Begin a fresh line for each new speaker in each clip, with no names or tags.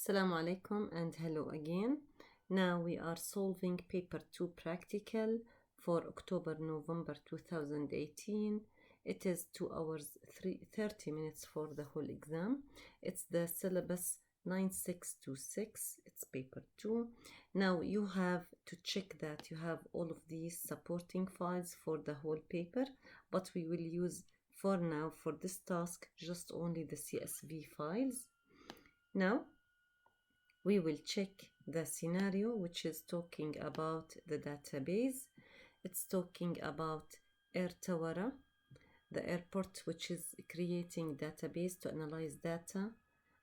Assalamu alaikum and hello again. Now we are solving paper 2 practical for October-November 2018. It is 2 hours 30 minutes for the whole exam. It's the syllabus 9626. It's paper 2. Now you have to check that you have all of these supporting files for the whole paper, but we will use for now for this task just only the CSV files. Now we will check the scenario, which is talking about the database. It's talking about Air Tawara, the airport, which is creating database to analyze data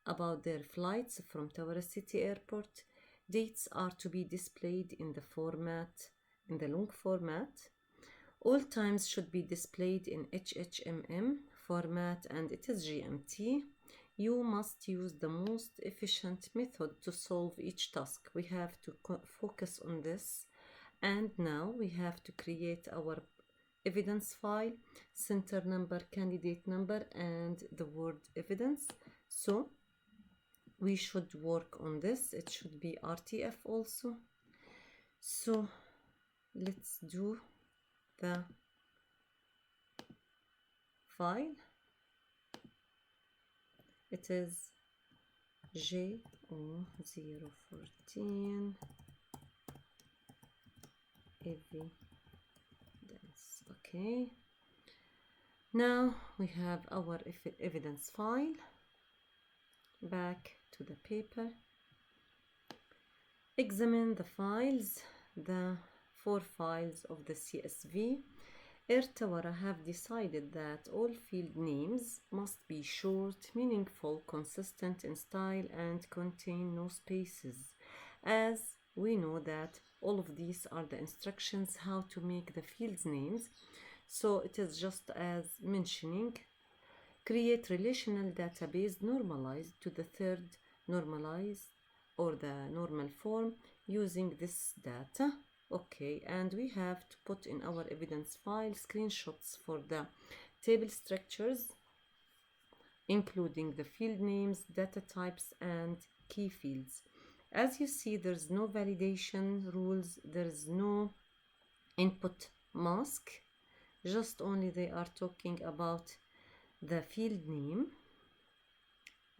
about their flights from Tawara City Airport. Dates are to be displayed in the long format. All times should be displayed in HHMM format and it is GMT. You must use the most efficient method to solve each task. We have to focus on this. And now we have to create our evidence file, center number, candidate number, and the word evidence. So we should work on this. It should be RTF also. So let's do the file. It is JO014 evidence. Okay. Now we have our evidence file. Back to the paper. Examine the files, the 4 files of the CSV. Air Tawara have decided that all field names must be short, meaningful, consistent in style, and contain no spaces. As we know that all of these are the instructions how to make the fields names. So it is just as mentioning, create relational database normalized to the third normalized or the normal form using this data. Okay, and we have to put in our evidence file screenshots for the table structures, including the field names, data types, and key fields. As you see, there's no validation rules, there's no input mask, just only they are talking about the field name,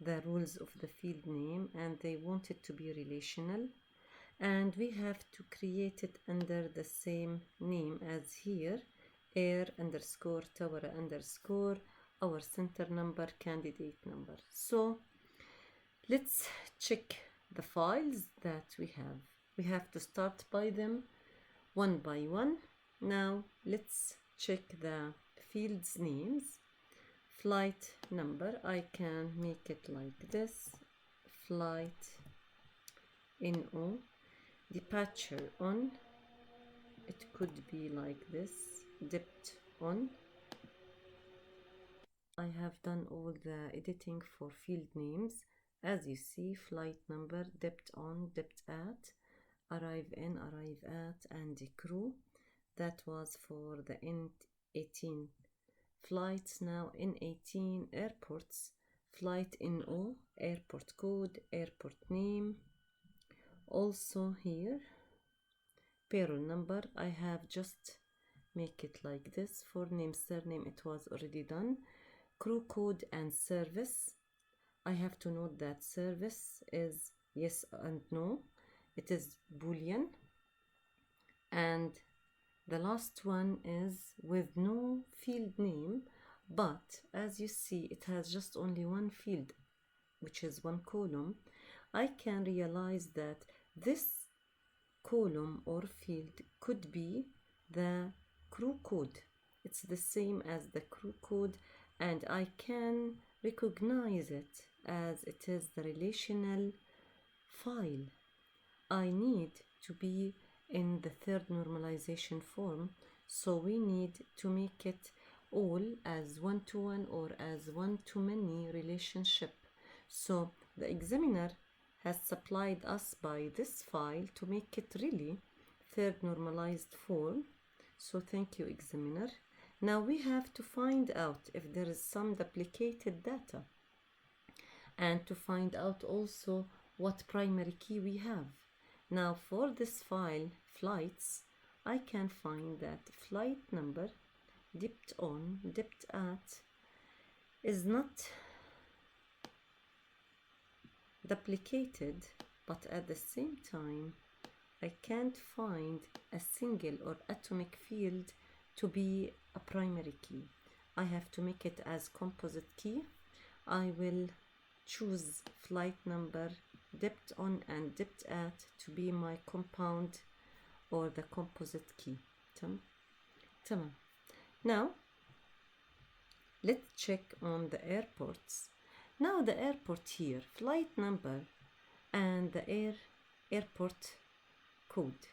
the rules of the field name, and they want it to be relational. And we have to create it under the same name as here, air underscore Tawara underscore our center number, candidate number. So let's check the files that we have. We have to start by them one by one. Now let's check the fields names. Flight number, I can make it like this, flight NO. Departure on, it could be like this, depth on. I have done all the editing for field names. As you see, flight number, depth on, depth at, arrive in, arrive at, and the crew. That was for the N18 flights. Now N18 airports, flight NO, airport code, airport name. Also here, payroll number, I have just make it like this. For name, surname, it was already done. Crew code and service, I have to note that service is yes and no. It is Boolean. And the last one is with no field name, but as you see, it has just only one field, which is one column. I can realize that this column or field could be the crew code. It's the same as the crew code, and I can recognize it as it is the relational file. I need to be in the third normalization form, so we need to make it all as one-to-one or as one-to-many relationship. So the examiner has supplied us by this file to make it really third normalized form. So thank you, examiner. Now we have to find out if there is some duplicated data and to find out also what primary key we have. Now for this file, flights, I can find that flight number dipped on, dipped at is not duplicated, but at the same time I can't find a single or atomic field to be a primary key. I have to make it as composite key. I will choose flight number dipped on and dipped at to be my compound or the composite key. Tamam. Now let's check on the airports. Now the airport here, flight number and the airport code.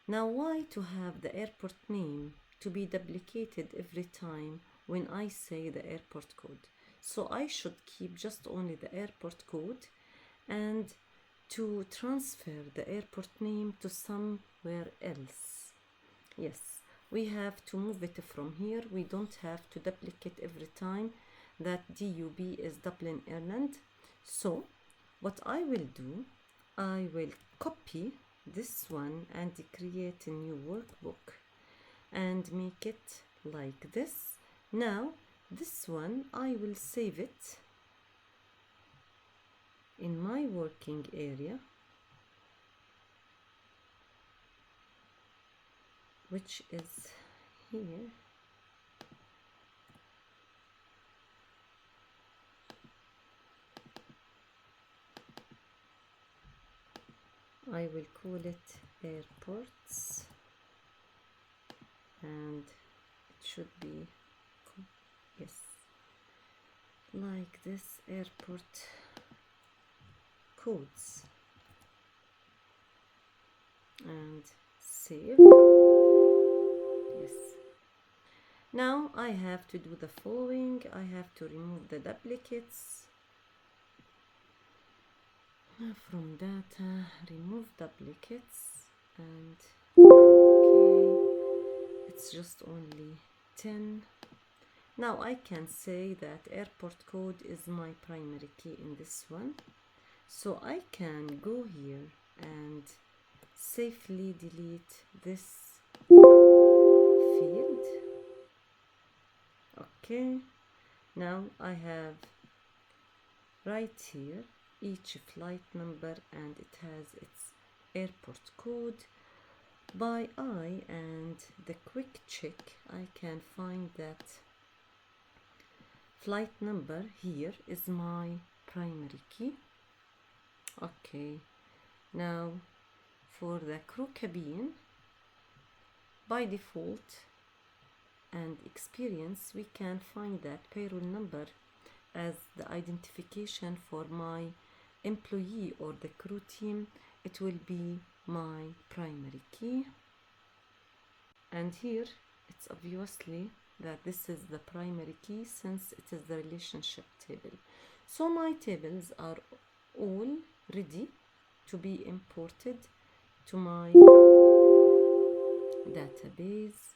Now why to have the airport name to be duplicated every time when I say the airport code? So I should keep just only the airport code, and to transfer the airport name to somewhere else. Yes, we have to move it from here. We don't have to duplicate every time that DUB is Dublin Ireland. So what I will do, I will copy this one and create a new workbook and make it like this. Now this one I will save it in my working area, which is here. I will call it airports, and it should be, yes, like this, airport codes, and save. Yes. Now I have to do the following. I have to remove the duplicates from data, remove duplicates, and okay, it's just only 10. Now I can say that airport code is my primary key in this one, so I can go here and safely delete this field. Okay, now I have right here each flight number, and it has its airport code. By eye and the quick check, I can find that flight number here is my primary key. Okay, now for the crew cabin, by default and experience, we can find that payroll number as the identification for my employee or the crew team. It will be my primary key, and here it's obviously that this is the primary key since it is the relationship table. So my tables are all ready to be imported to my database.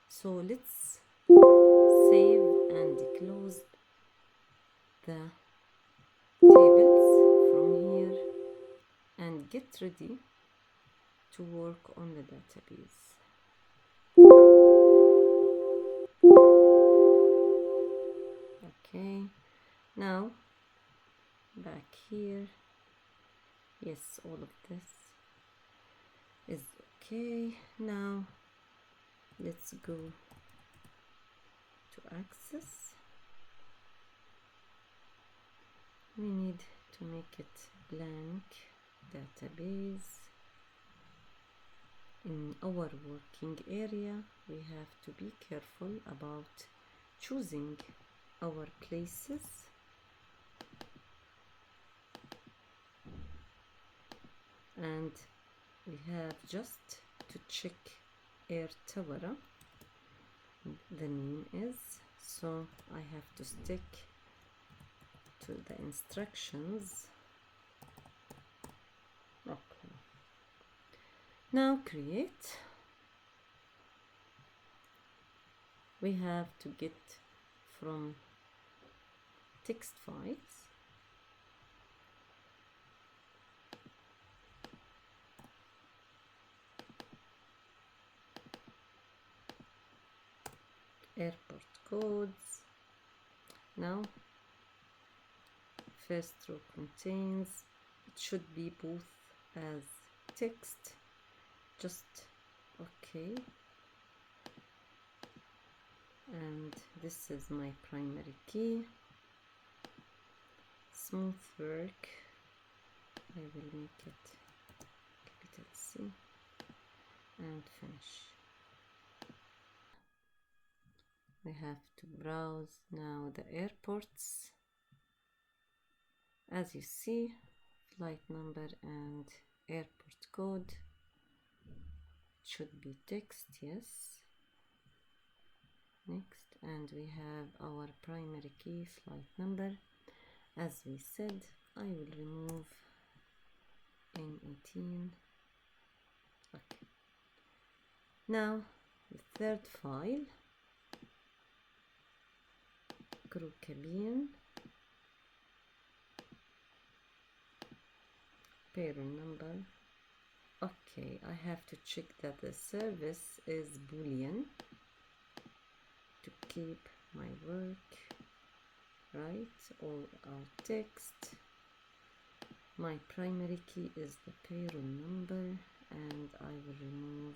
So let's save and close the tables from here and get ready to work on the database. Okay, now back here, yes, all of this is okay. Now let's go to access. We need to make it blank database. In our working area, we have to be careful about choosing our places. And we have just to check Air Tawara, the name is, so I have to stick to the instructions. Okay, now create. We have to get from text files airport codes. Now first row contains, it should be both as text, just okay. And this is my primary key. Smooth work, I will make it capital C and finish. We have to browse now the airports. As you see, flight number and airport code. It should be text, yes. Next, and we have our primary key, flight number. As we said, I will remove N18. Okay. Now the third file, crew cabin, payroll number. Okay, I have to check that the service is Boolean to keep my work right, all our text. My primary key is the payroll number, and I will remove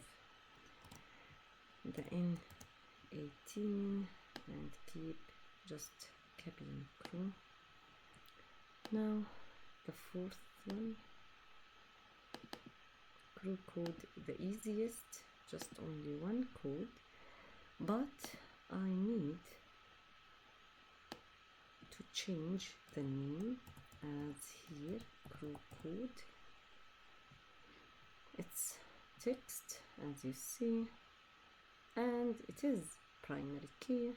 the N18 and keep just cabin crew. Now the fourth one, crew code, the easiest, just only one code, but I need to change the name as here, crew code. It's text, as you see, and it is primary key.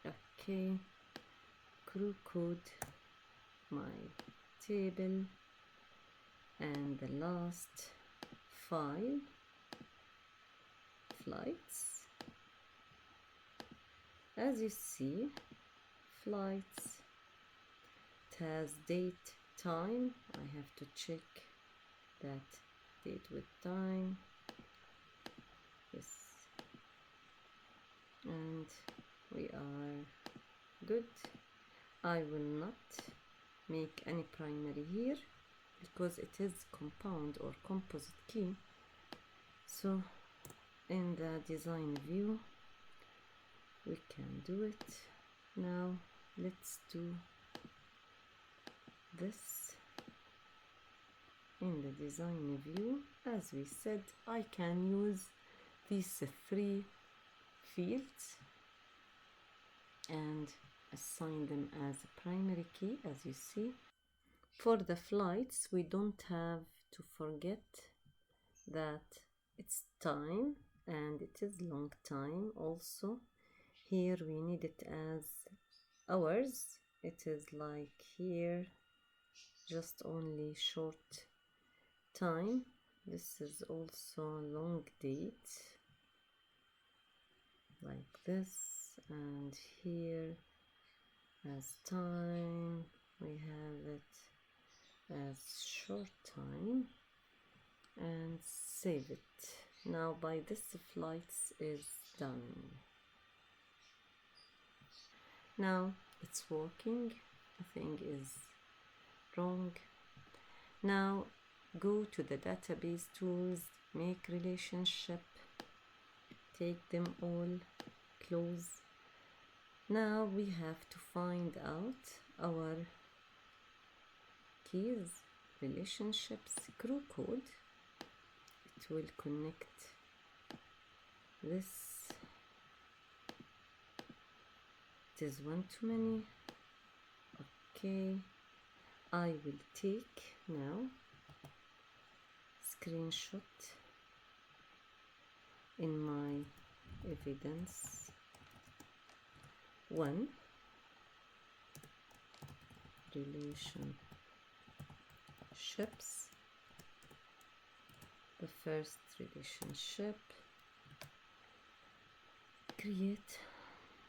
Okay, crew code, my table, and the last file, flights. As you see, flights, it has date, time. I have to check that date with time. Yes, and we are good. I will not make any primary here because it is compound or composite key. So in the design view we can do it. Now let's do this in the design view. As we said, I can use these three fields and assign them as a primary key. As you see, for the flights we don't have to forget that it's time and it is long time. Also here we need it as hours. It is like here just only short time. This is also long date like this, and here as time we have it as short time, and save it. Now by this flights is done. Now it's working, nothing is wrong. Now go to the database tools, make relationship, take them all, close. Now we have to find out our keys, relationships, crew code. It will connect this. It is one too many. Okay, I will take now screenshot in my evidence one, relationships, the first relationship, create.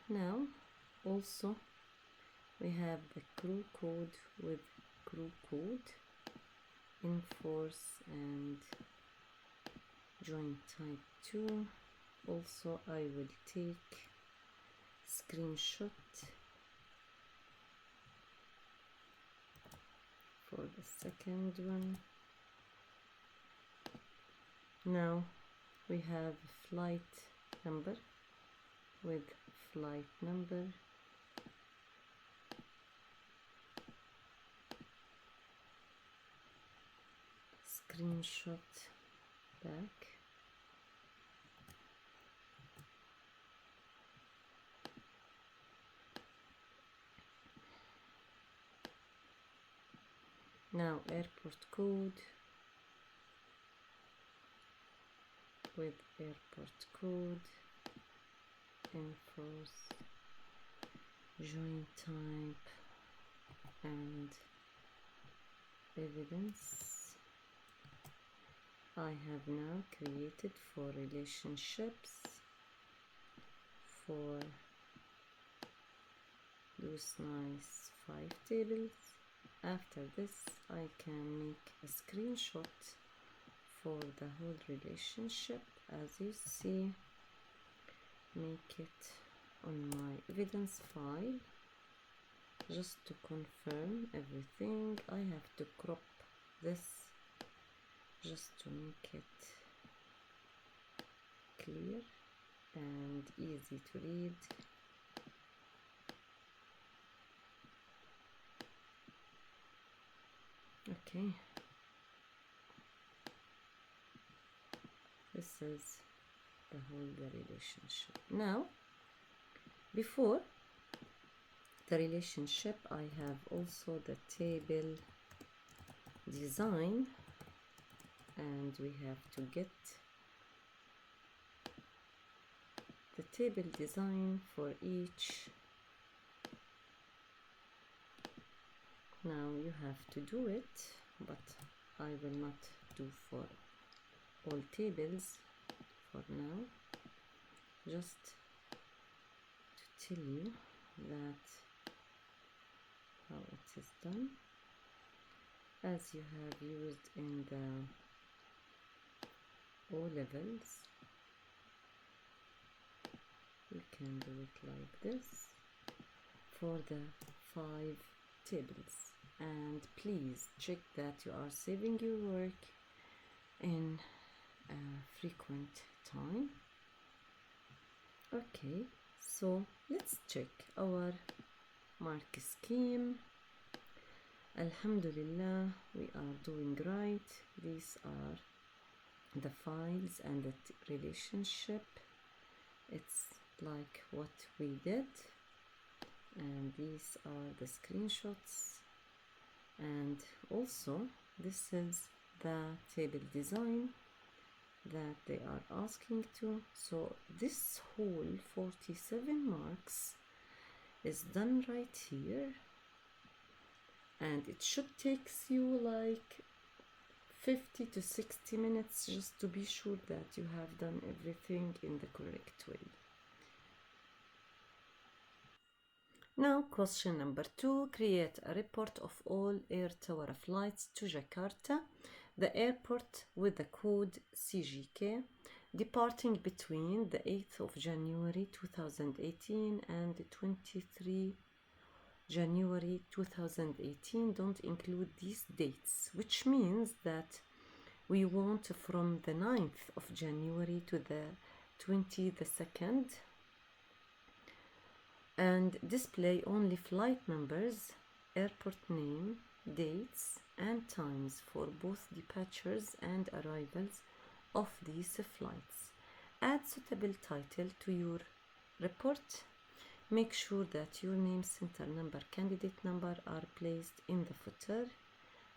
Now also we have the crew code with crew code, enforce and join type 2, also I will take screenshot for the second one. Now we have flight number with flight number, screenshot back, now airport code with airport code, enforce, join type and evidence. I have now created 4 relationships for those nice 5 tables. After this I can make a screenshot for the whole relationship, as you see, make it on my evidence file. Just to confirm everything, I have to crop this just to make it clear and easy to read. Okay, this is the whole relationship. Now, before the relationship, I have also the table design, and we have to get the table design for each. Now you have to do it, but I will not do for all tables for now, just to tell you that how it is done, as you have used in the O levels. You can do it like this for the 5 tables, and please check that you are saving your work in a frequent time. Okay, so let's check our mark scheme. Alhamdulillah, we are doing right. These are the files and the relationship. It's like what we did, and these are the screenshots, and also this is the table design that they are asking to. So this whole 47 marks is done right here, and it should take you like 50 to 60 minutes just to be sure that you have done everything in the correct way. Now question number 2, create a report of all Air Tawara flights to Jakarta, the airport with the code CGK, departing between the 8th of January 2018 and 23 January 2018. Don't include these dates, which means that we want from the 9th of January to the 22nd, and display only flight numbers, airport name, dates and times for both departures and arrivals of these flights. Add suitable title to your report. Make sure that your name, center number, candidate number are placed in the footer,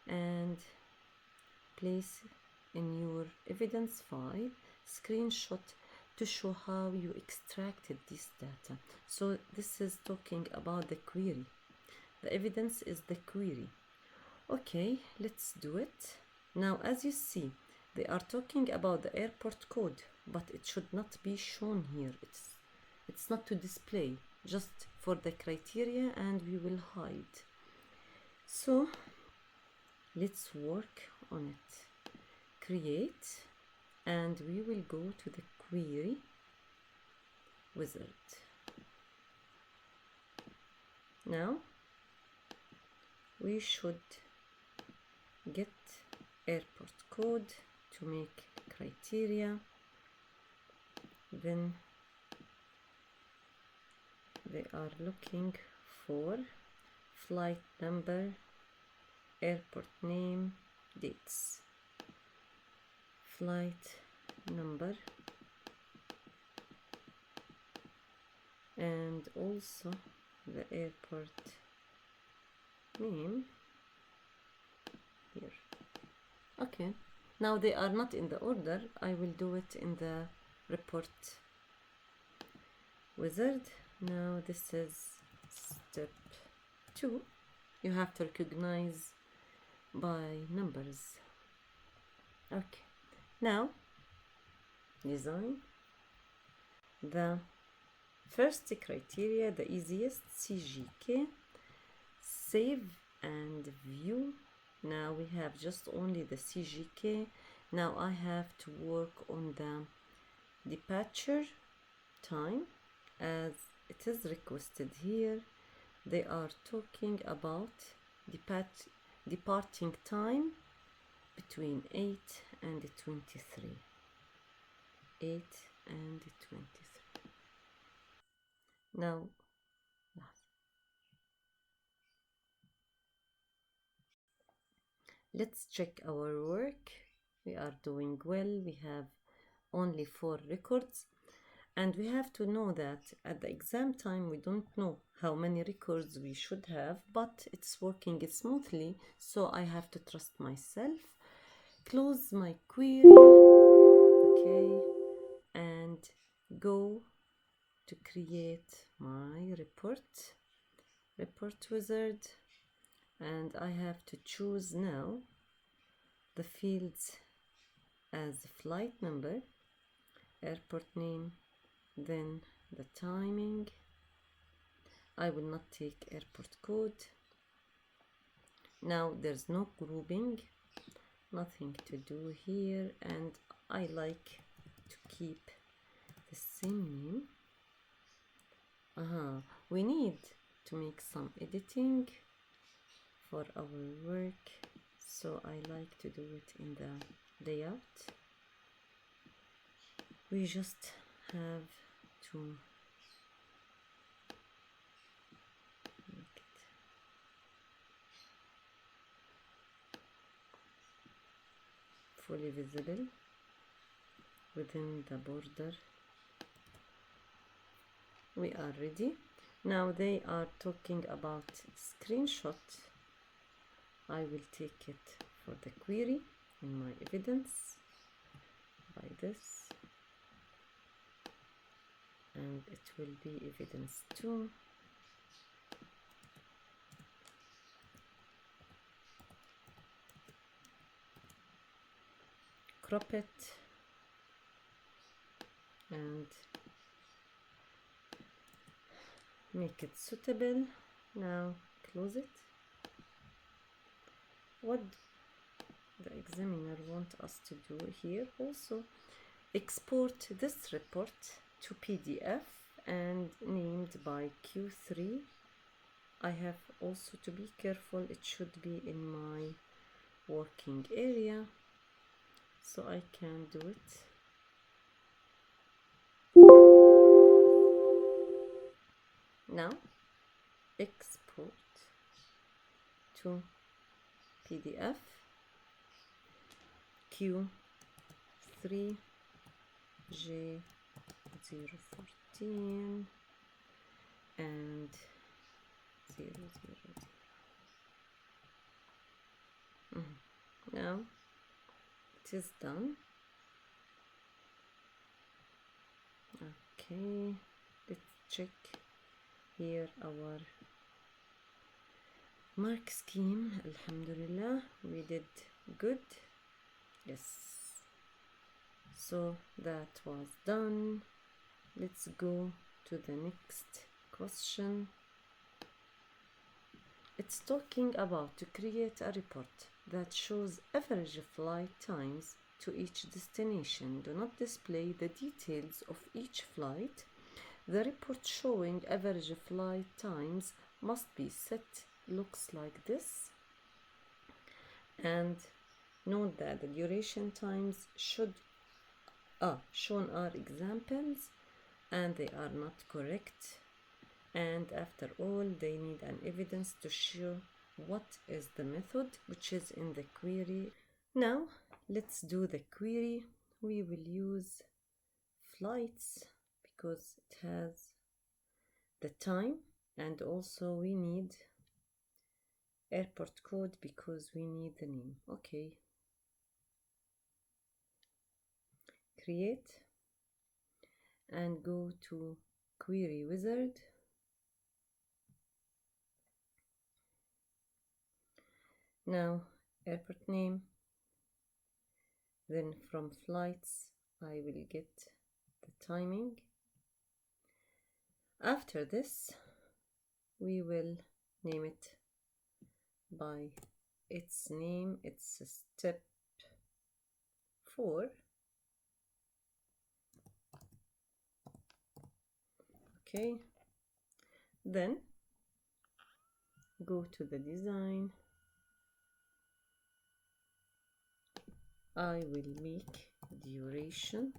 and place in your evidence file screenshot to show how you extracted this data. So this is talking about the query. The evidence is the query. Okay, let's do it. Now, as you see, they are talking about the airport code, but it should not be shown here. It's not to display, just for the criteria, and we will hide. So let's work on it. Create, and we will go to the query wizard. Now we should get airport code to make criteria. Then they are looking for flight number, airport name, dates. Flight number and also the airport name here. Okay, now they are not in the order. I will do it in the report wizard. Now this is step 2. You have to recognize by numbers. Okay, now design the first criteria, the easiest, CGK, save and view. Now we have just only the CGK. Now I have to work on the departure time as it is requested here. They are talking about departing time between 8 and 23. 8 and 23. Now let's check our work. We are doing well. We have only 4 records, and we have to know that at the exam time we don't know how many records we should have, but it's working smoothly, so I have to trust myself. Close my query, okay, and go to create my report wizard, and I have to choose now the fields as flight number, airport name, then the timing. I will not take airport code. Now there's no grouping, nothing to do here, and I like to keep the same name. We need to make some editing for our work, so I like to do it in the layout. We just have to make it fully visible within the border. We are ready. Now they are talking about screenshot. I will take it for the query in my evidence by this, and it will be evidence 2. Crop it and make it suitable. Now close it. What the examiner wants us to do here also, export this report to PDF and named by Q3. I have also to be careful, it should be in my working area, so I can do it. Now export to PDF Q3 J014 and 000. Now it is done. Okay, let's check here our mark scheme. Alhamdulillah, we did good. Yes, so that was done. Let's go to the next question. It's talking about to create a report that shows average flight times to each destination. Do not display the details of each flight, The report showing average flight times must be set looks like this. And note that the duration times shown are examples and they are not correct. And after all, they need an evidence to show what is the method which is in the query. Now let's do the query. We will use flights because it has the time, and also we need airport code because we need the name. Okay, create and go to query wizard. Now airport name, then from flights I will get the timing. After this we will name it by its name. It's step 4. Okay, then go to the design. I will make duration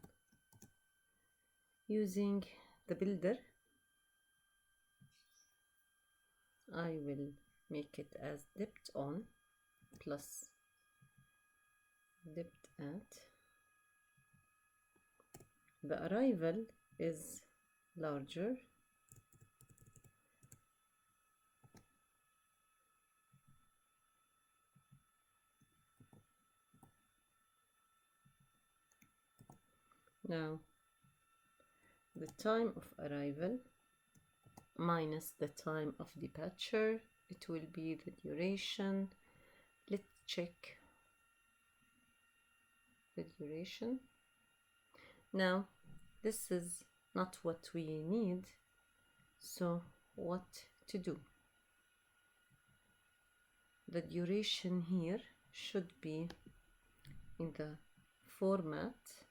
using the builder. I will make it as depth on plus depth at. The arrival is larger. Now the time of arrival minus the time of departure, it will be the duration. Let's check the duration. Now this is not what we need, so what to do? The duration here should be in the format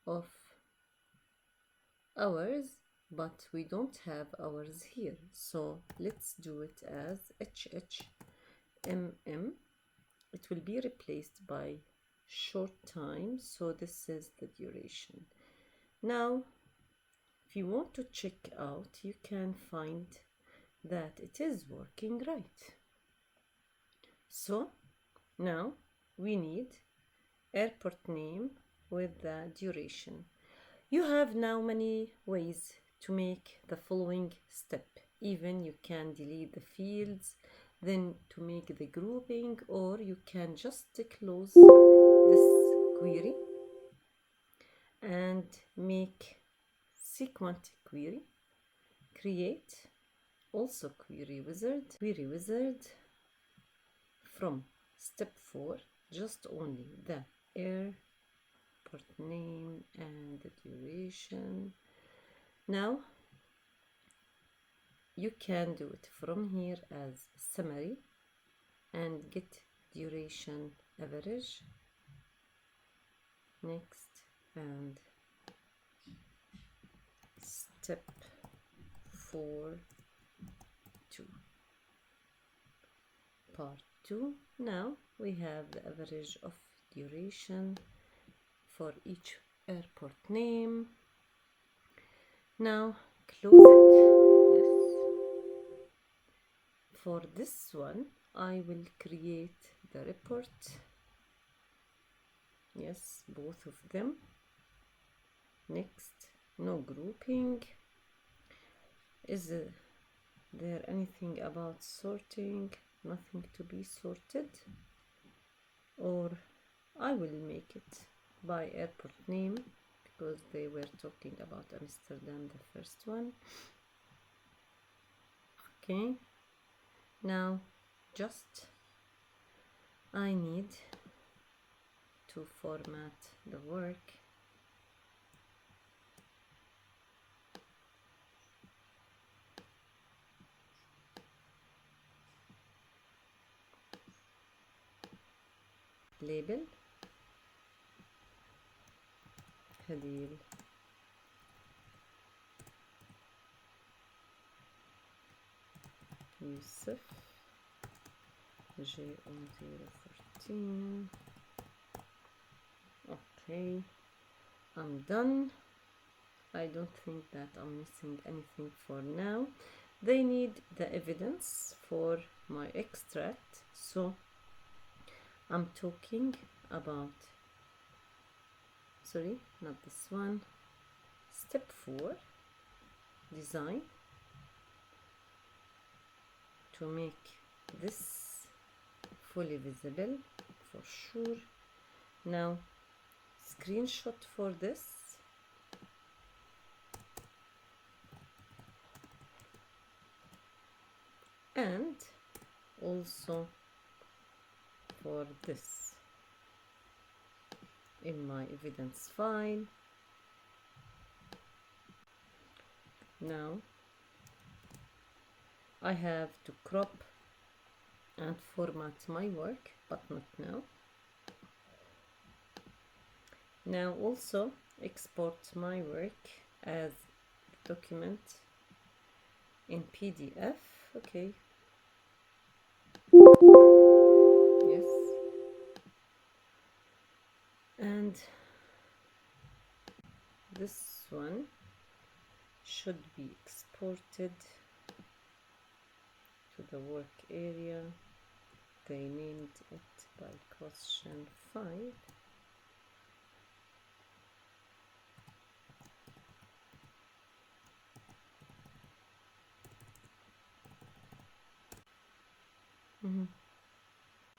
of hours, but we don't have hours here, so let's do it as HHMM. It will be replaced by short time, so this is the duration. Now if you want to check out, you can find that it is working right. So now we need airport name with the duration. You have now many ways to make the following step. Even you can delete the fields, then to make the grouping, or you can just close this query and make sequence query, create also query wizard from step 4, just only the airport name and the duration. Now you can do it from here as summary and get duration average. Next, and step 4 2 part 2. Now we have the average of duration for each airport name. Now close it. Yes. For this one I will create the report. Yes, both of them. Next, no grouping. Is there anything about sorting? Nothing to be sorted. Or I will make it by airport name because they were talking about Amsterdam, the first one. Okay, now just I need to format the work. Label Hadil Yusuf J013. Okay, I'm done. I don't think that I'm missing anything for now. They need the evidence for my extract, so I'm talking about, sorry, not this one. Step 4, design, to make this fully visible for sure. Now screenshot for this, and also for this in my evidence file. Now I have to crop and format my work, but not now. Now also export my work as document in PDF. Okay. Yes. And this one should be exported to the work area. They named it by question 5.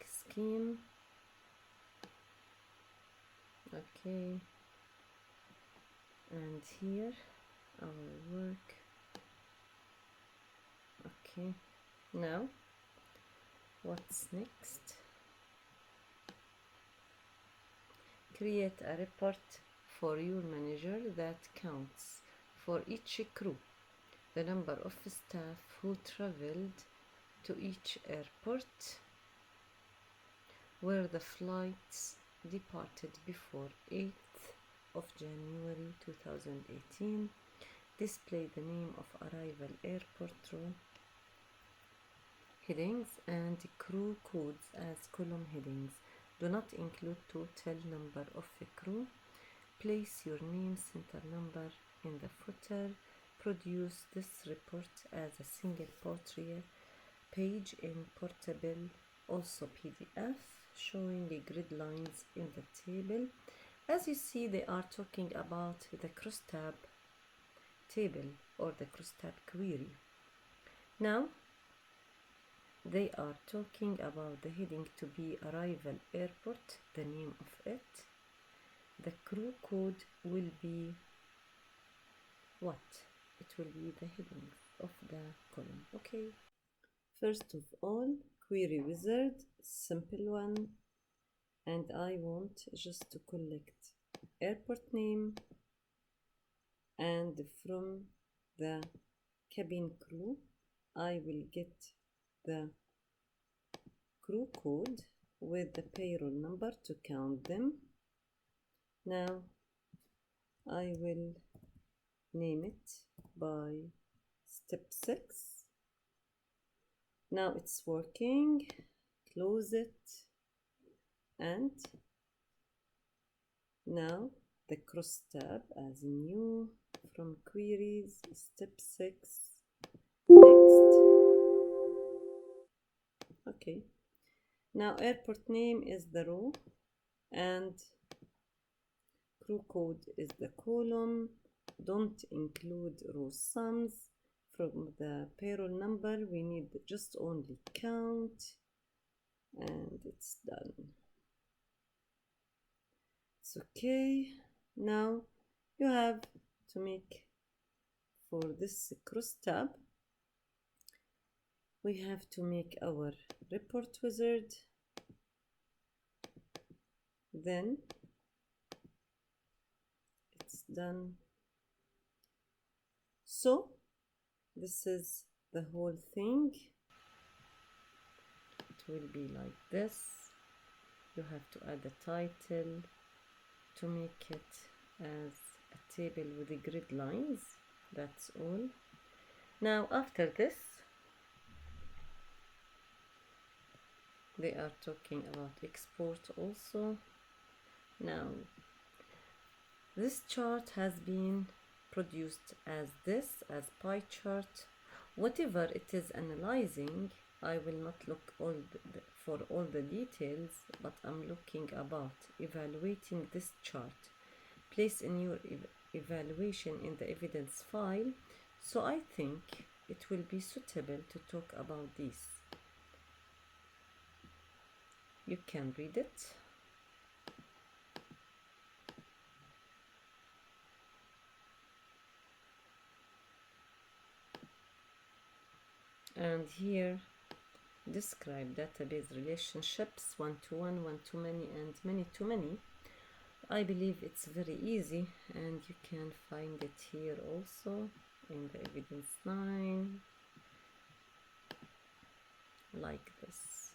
Scheme. Okay. And here our work. Okay. Now what's next? Create a report for your manager that counts for each crew the number of staff who traveled to each airport where the flights departed before 8th of January 2018. Display the name of arrival, airport row headings, and crew codes as column headings. Do not include total number of crew. Place your name center number in the footer. Produce this report as a single portrait page in portable, also PDF, showing the grid lines in the table. As you see, they are talking about the crosstab table or the crosstab query. Now they are talking about the heading to be arrival airport, the name of it. The crew code will be what? It will be the heading of the column. Okay. First of all, query wizard, simple one, and I want just to collect airport name, and from the cabin crew I will get the crew code with the payroll number to count them. Now I will name it by step 6. Now it's working. Close it, and now the cross tab as new from queries, step 6. Next. Okay. Now airport name is the row and crew code is the column. Don't include row sums. From the payroll number we need just only count, and it's done. It's okay. Now you have to make, for this cross tab, we have to make our report wizard, then it's done. So this is the whole thing. It will be like this. You have to add a title to make it as a table with the grid lines. That's all. Now after this They are talking about export also. Now, this chart has been produced as this, as pie chart. Whatever it is analyzing, I will not look for all the details, but I'm looking about evaluating this chart. Place in your evaluation in the evidence file, so I think it will be suitable to talk about these. You can read it. And here describe database relationships, one-to-one, one-to-many, and many-to-many. I believe it's very easy, and you can find it here also in the evidence 9, like this.